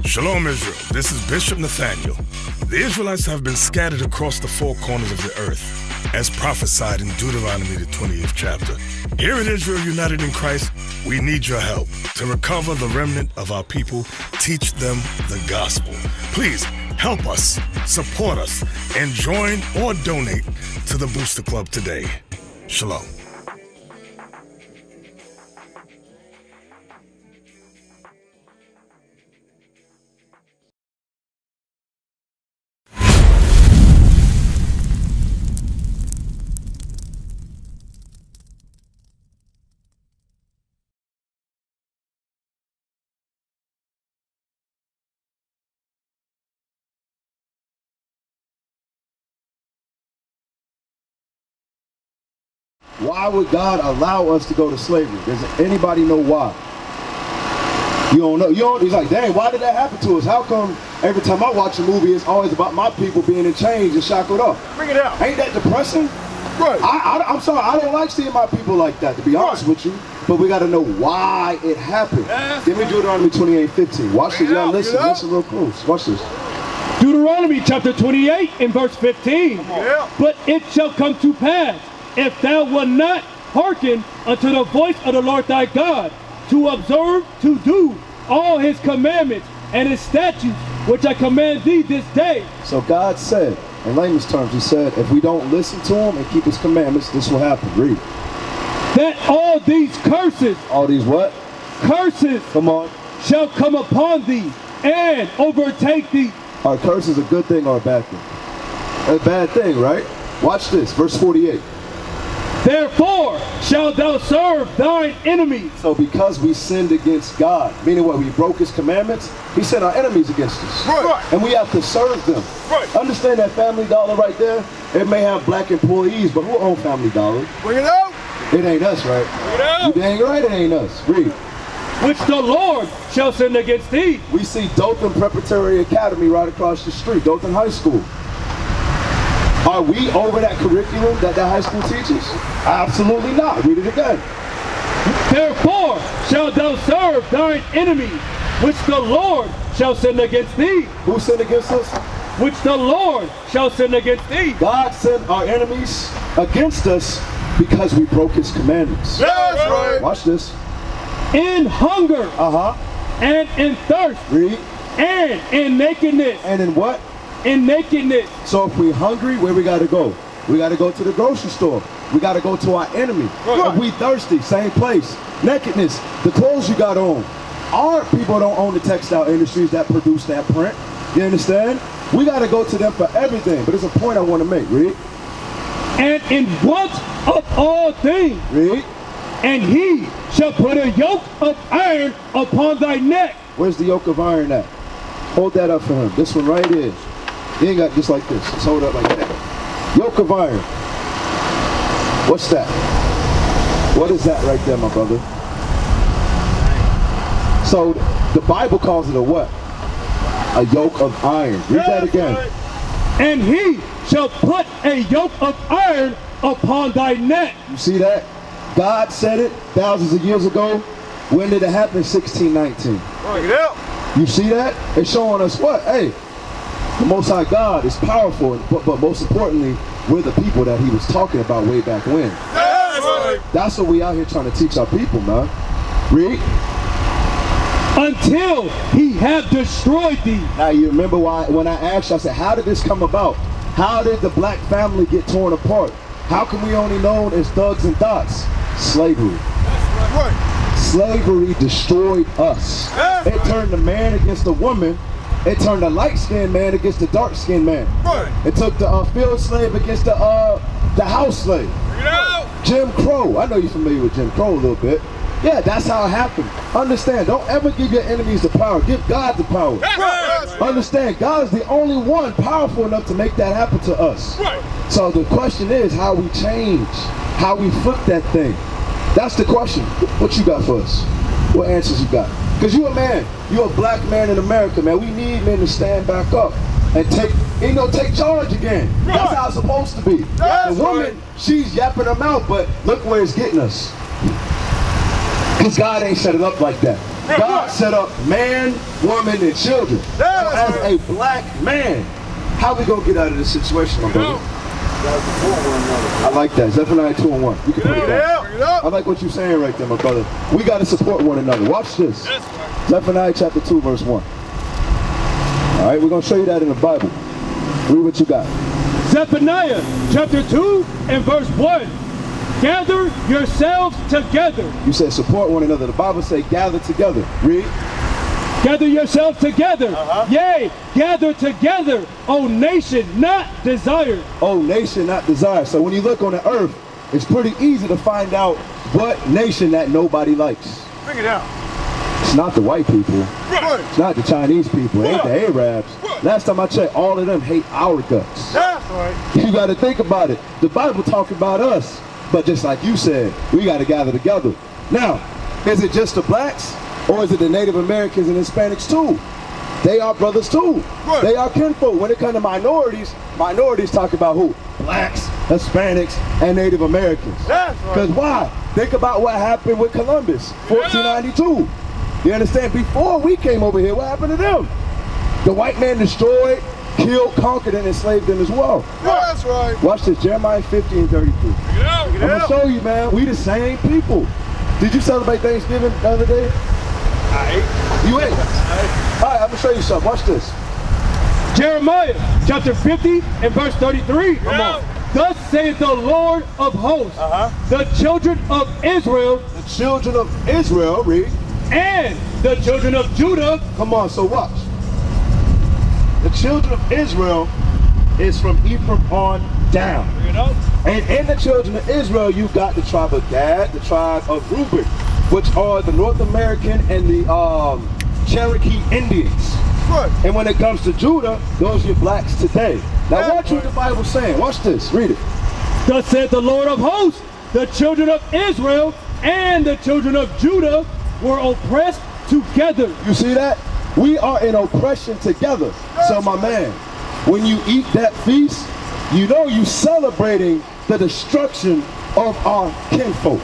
Shalom, Israel. This is Bishop Nathaniel. The Israelites have been scattered across the four corners of the earth, as prophesied in Deuteronomy, the 28th chapter. Here in Israel United in Christ, we need your help to recover the remnant of our people, teach them the gospel. Please help us, support us, and join or donate to the Booster Club today. Shalom. Why would God allow us to go to slavery? Does anybody know why? You don't know. He's like, dang, why did that happen to us? How come every time I watch a movie, it's always about my people being in chains and shackled up? Bring it out. Ain't that depressing? Right. I'm sorry, I don't like seeing my people like that, to be honest with you. But we got to know why it happened. Give me Deuteronomy 28:15. Watch this, y'all. Listen real close. Watch this. Deuteronomy chapter 28 and verse 15. Yeah. But it shall come to pass, if thou wilt not hearken unto the voice of the Lord thy God, to observe to do all his commandments and his statutes, which I command thee this day. So God said, in layman's terms, he said, if we don't listen to him and keep his commandments, this will happen. Read. That all these curses, All these what? curses, Come on. shall come upon thee and overtake thee. Are curses a good thing or a bad thing? A bad thing, right? Watch this, verse 48. Therefore shalt thou serve thine enemies. So because we sinned against God, meaning what, we broke his commandments, he sent our enemies against us. Right. And we have to serve them. Right. Understand that Family Dollar right there? It may have black employees, but who own Family Dollar? Bring it out. It ain't us, right? Bring it out. You dang right it ain't us. Read. Which the Lord shall send against thee. We see Dothan Preparatory Academy right across the street, Dothan High School. Are we over that curriculum that high school teaches? Absolutely not. Read it again. Therefore shalt thou serve thine enemies, which the Lord shall send against thee. Who sinned against us? Which the Lord shall send against thee. God sent our enemies against us because we broke his commandments. That's right. Watch this. In hunger and in thirst Read. and in nakedness. And in what? In nakedness. So if we're hungry, where we got to go? We got to go to the grocery store. We got to go to our enemy. Right. If we thirsty, same place. Nakedness, the clothes you got on. Our people don't own the textile industries that produce that print. You understand? We got to go to them for everything. But there's a point I want to make. Read. And in want of all things. Read. And he shall put a yoke of iron upon thy neck. Where's the yoke of iron at? Hold that up for him. This one right here. You ain't got just like this. Just hold it up like that. Yoke of iron. What's that? What is that right there, my brother? So the Bible calls it a what? A yoke of iron. Read that again. And he shall put a yoke of iron upon thy neck. You see that? God said it thousands of years ago. When did it happen? 1619. Bring it out. You see that? It's showing us what? Hey, the Most High God is powerful, but most importantly, we're the people that he was talking about way back when. That's right. That's what we out here trying to teach our people, man. Read. Until he have destroyed thee. Now you remember why when I asked you, I said, how did this come about? How did the black family get torn apart? How come we only known as thugs and thoughts? Slavery. That's right. Slavery destroyed us. That's It turned the man against the woman. It turned the light-skinned man against the dark-skinned man. Right. It took the field slave against the house slave. Bring it out. Jim Crow. I know you're familiar with Jim Crow a little bit. Yeah, that's how it happened. Understand, don't ever give your enemies the power. Give God the power. Understand, God is the only one powerful enough to make that happen to us. So the question is how we change, how we flip that thing. That's the question. What you got for us? What answers you got? Because you a man, you're a black man in America, man. We need men to stand back up and take charge again. That's how it's supposed to be. The woman, she's yapping her mouth, but look where it's getting us. Because God ain't set it up like that. God set up man, woman, and children. So as a black man, how we gonna get out of this situation, my brother? I like that. Zephaniah 2:1. You can put it down. I like what you're saying right there, my brother. We got to support one another. Watch this. Zephaniah chapter 2, verse 1. All right, we're going to show you that in the Bible. Read what you got. Zephaniah chapter 2 and verse 1. Gather yourselves together. You said support one another. The Bible says gather together. Read. Gather yourselves together. Yea, gather together, O nation not desired. Oh, nation not desired. So when you look on the earth, it's pretty easy to find out what nation that nobody likes. Bring it out. It's not the white people. It's not the Chinese people. It ain't the Arabs. Last time I checked, all of them hate our guts. That's right. You got to think about it. The Bible talks about us, but just like you said, we got to gather together. Now, is it just the blacks, or is it the Native Americans and Hispanics too? They are brothers too. They are kinfolk. When it comes to minorities, minorities talk about who? Blacks, Hispanics, and Native Americans. That's right. Because why? Think about what happened with Columbus, 1492. You understand? Before we came over here, what happened to them? The white man destroyed, killed, conquered, and enslaved them as well. That's right. Watch this, Jeremiah 50 and 33. I'm going to show you, man, we the same people. Did you celebrate Thanksgiving the other day? I ate. You ate? All right, I'm going to show you something. Watch this. Jeremiah chapter 50 and verse 33. Come on. Thus saith the Lord of hosts, the children of Israel, The children of Israel, read. and the children of Judah. Come on, so watch. The children of Israel is from Ephraim on down. And in the children of Israel, you got the tribe of Gad, the tribe of Reuben, which are the North American and the Cherokee Indians. And when it comes to Judah, those are your blacks today. Now watch what the Bible's saying. Watch this. Read it. Thus saith the Lord of hosts, the children of Israel and the children of Judah were oppressed together. You see that? We are in oppression together. So my man, when you eat that feast, you know you celebrating the destruction of our kinfolk.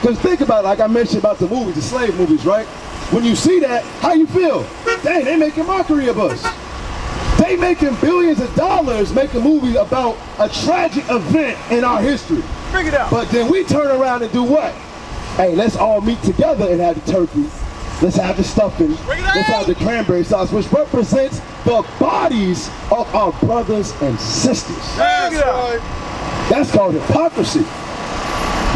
Because think about it, like I mentioned about the movies, the slave movies, right? When you see that, how you feel? Dang, they making mockery of us. They making billions of dollars making a movie about a tragic event in our history. Bring it out. But then we turn around and do what? Hey, let's all meet together and have the turkey. Let's have the stuffing. Let's have the cranberry sauce, which represents the bodies of our brothers and sisters. That's right. That's called hypocrisy.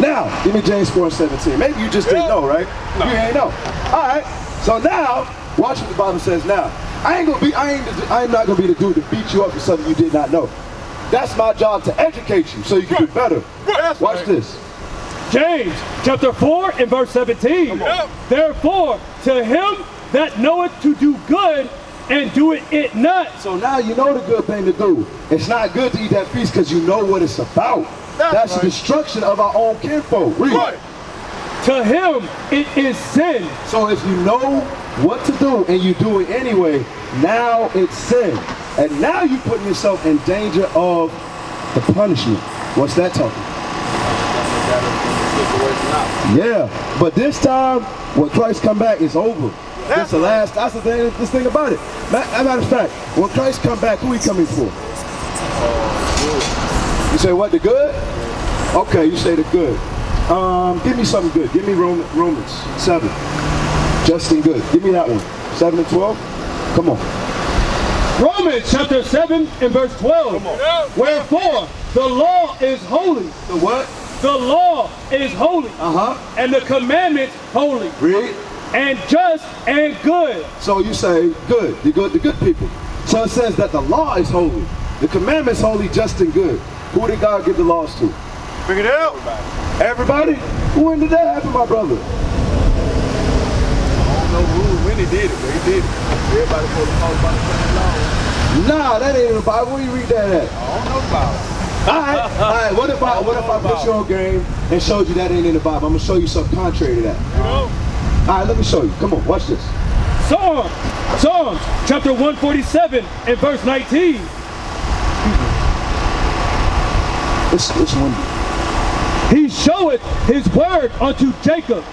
Now, give me James 4:17. Maybe you just didn't know, right? No. You ain't know. All right. So now, watch what the Bible says now. I'm not gonna be the dude to beat you up for something you did not know. That's my job, to educate you so you can do better. Watch this. James chapter 4 and verse 17. Therefore, to him that knoweth to do good and doeth it not. So now you know the good thing to do. It's not good to eat that feast because you know what it's about. That's the destruction of our own kinfolk. Read. To him it is sin. So if you know what to do and you do it anyway, now it's sin. And now you're putting yourself in danger of the punishment. What's that talking? Yeah, but this time, when Christ come back, it's over. That's the last. That's the thing. This thing about it. Matter of fact, when Christ come back, who he coming for? You say what? The good? Okay, you say the good. Give me something good. Give me Romans 7. Justin good. Give me that one. 7 and 12. Come on. Romans chapter 7 and verse 12. Wherefore the law is holy. The what? The law is holy. And the commandment holy. Read. And just and good. So you say good. The good people. So it says that the law is holy. The commandment's holy, just and good. Who did God give the laws to? Bring it out. Everybody? When did that happen, my brother? I don't know when he did it, but he did it. Everybody supposed to talk about the same law. Nah, that ain't in the Bible. Where you read that at? I don't know about it. Alright, what if I put you on game and showed you that ain't in the Bible? I'm gonna show you something contrary to that. You know? Alright, let me show you. Come on, watch this. Psalms chapter 147 and verse 19. It's windy. He showeth his word unto Jacob,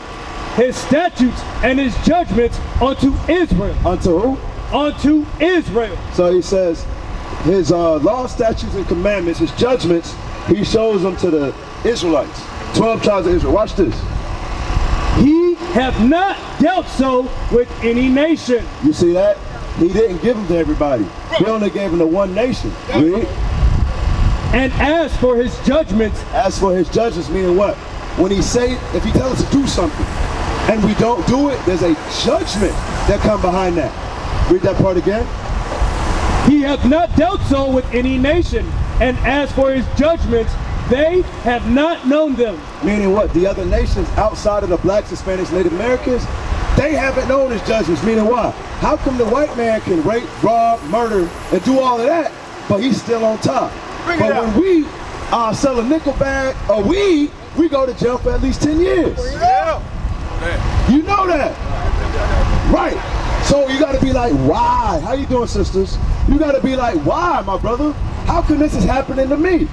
his statutes and his judgments unto Israel. Unto who? Unto Israel. So he says his law, statutes, and commandments, his judgments, he shows them to the Israelites. 12 tribes of Israel. Watch this. He hath not dealt so with any nation. You see that? He didn't give them to everybody. He only gave them to one nation. Read. And as for his judgments, As for his judgments, meaning what? When he say, if he tells us to do something and we don't do it, there's a judgment that come behind that. Read that part again. he hath not dealt so with any nation. And as for his judgments, they have not known them. Meaning what? The other nations outside of the blacks, Hispanics, Native Americans, they haven't known his judgments. Meaning what? How come the white man can rape, rob, murder, and do all of that, but he's still on top? But when we sell a nickel bag of weed, we go to jail for at least 10 years. Yeah. You know that. Right. So you gotta be like, why? How you doing, sisters? You gotta be like, why, my brother? How come this is happening to me?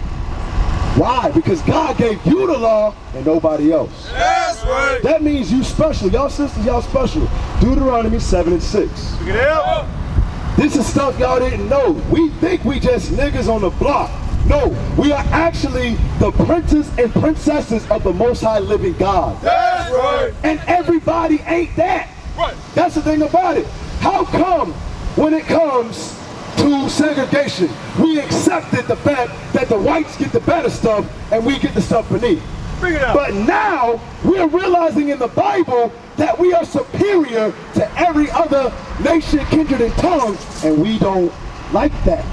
Why? Because God gave you the law and nobody else. That's right. That means you special. Y'all sisters, y'all special. Deuteronomy 7 and 6. Look at that. This is stuff y'all didn't know. We think we just niggas on the block. No, we are actually the princes and princesses of the Most High living God. That's right. And everybody ain't that. Right. That's the thing about it. How come when it comes to segregation, we accepted the fact that the whites get the better stuff and we get the stuff beneath? Bring it out. But now we're realizing in the Bible that we are superior to every other nation, kindred, and tongue, and we don't like that.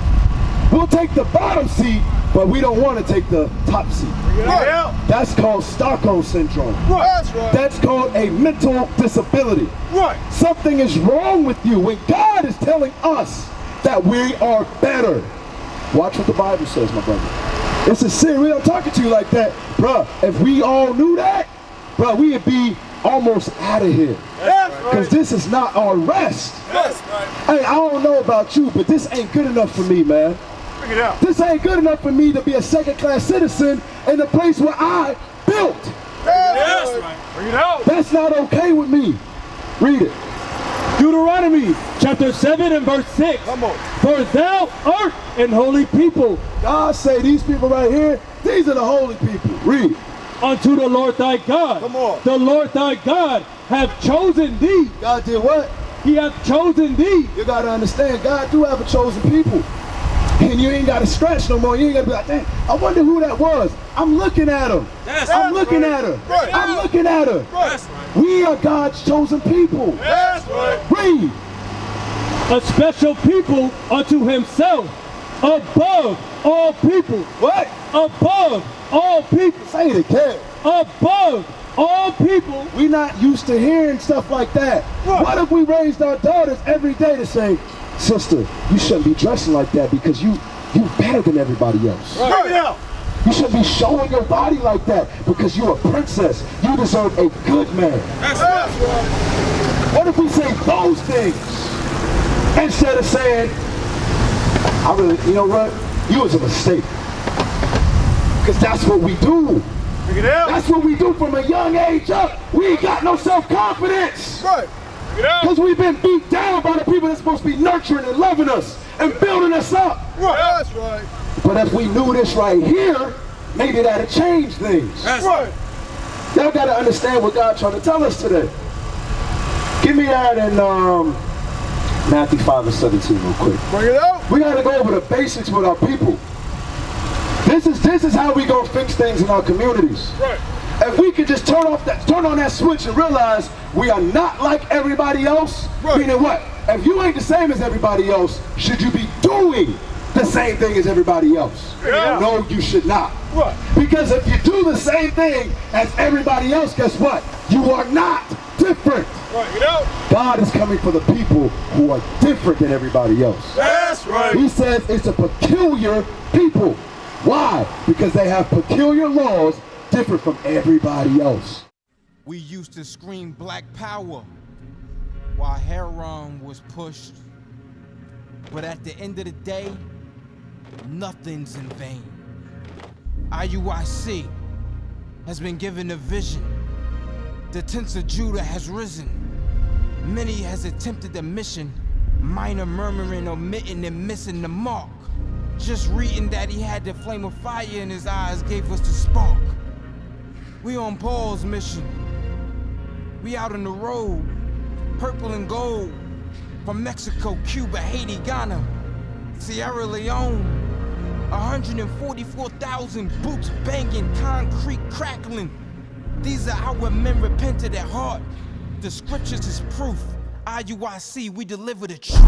We'll take the bottom seat, but we don't want to take the top seat. Right. That's called Stockholm Syndrome. That's right. That's called a mental disability. Right. Something is wrong with you when God is telling us that we are better. Watch what the Bible says, my brother. It's a sin. We don't talking to you like that. Bruh, if we all knew that, bruh, we'd be almost out of here. That's right. Because this is not our rest. That's right. Hey, I don't know about you, but this ain't good enough for me, man. Bring it out. This ain't good enough for me to be a second-class citizen in the place where I built. That's right. Bring it out. That's not okay with me. Read it. Deuteronomy chapter 7 and verse 6. Come on. For thou art an holy people God say these people right here, these are the holy people. Read. unto the Lord thy God. Come on. The Lord thy God hath chosen thee. God did what? He hath chosen thee. You got to understand, God do have a chosen people. And you ain't got to scratch no more. You ain't got to be like, dang, I wonder who that was. I'm looking at him. I'm looking at her. Right. I'm looking at her. Right. We are God's chosen people. That's right. Read. A special people unto himself, above all people. What? Above all people. Say it again. Above all people. We not used to hearing stuff like that. Right. What if we raised our daughters every day to say, sister, you shouldn't be dressing like that because you better than everybody else. Bring it out. You shouldn't be showing your body like that because you're a princess. You deserve a good man. That's right. What if we say those things instead of saying, you know what? You was a mistake. Because that's what we do. Bring it out. That's what we do from a young age up. We ain't got no self-confidence. Right. Bring it out. Because we've been beat down by the people that's supposed to be nurturing and loving us and building us up. Right. That's right. But if we knew this right here, maybe that'd change things. That's right. Y'all gotta understand what God's trying to tell us today. Give me that in Matthew 5 and 17 real quick. Bring it out. We gotta go over the basics with our people. This is how we gonna fix things in our communities. Right. If we could just turn on that switch and realize we are not like everybody else, Right. meaning what? If you ain't the same as everybody else, should you be doing the same thing as everybody else. Yeah. No, you should not. Right. Because if you do the same thing as everybody else, guess what? You are not different. Right, you know? God is coming for the people who are different than everybody else. That's right. He says it's a peculiar people. Why? Because they have peculiar laws different from everybody else. We used to scream black power while heroin was pushed. But at the end of the day, nothing's in vain. IUIC has been given a vision. The tents of Judah has risen. Many has attempted the mission, minor murmuring, omitting, and missing the mark. Just reading that he had the flame of fire in his eyes gave us the spark. We on Paul's mission. We out on the road, purple and gold, from Mexico, Cuba, Haiti, Ghana, Sierra Leone. 144,000 boots banging, concrete crackling. These are our men repented at heart. The scriptures is proof. IUIC, we deliver the truth.